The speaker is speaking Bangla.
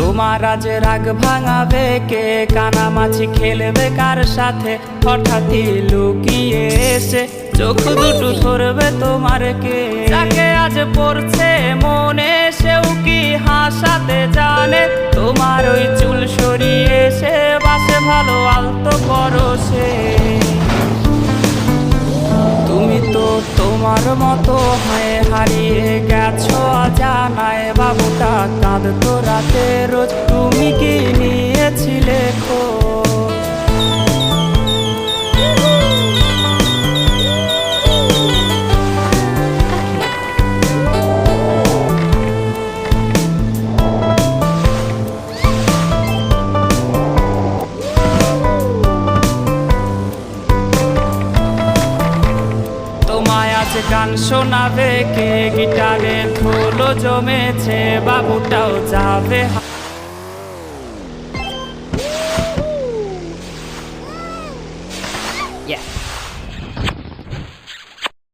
তোমার আজ রাগ ভাঙাবে কে, কানামাছি খেলবে কার সাথে, হঠাৎই লুকিয়ে এসে চোখ দুটো ধরবে তোমার কে। যাকে আজ পড়ছে মনে সেও কি হাসাতে জানে, তোমার ওই চুল সরিয়ে সে বাসে ভালো আলতো পরশে। তুমি তো তোমার মতো হয়ে হারিয়ে গেছো অজানায়, বাবুটা কাঁদতো রাতে রোজ, তুমি কি নিয়েছিলে খোঁজ? তোমায় আজ গান শোনাবে কে, গিটারে ধুলো জমেছে, বাবুটাও যাবে। Yeah.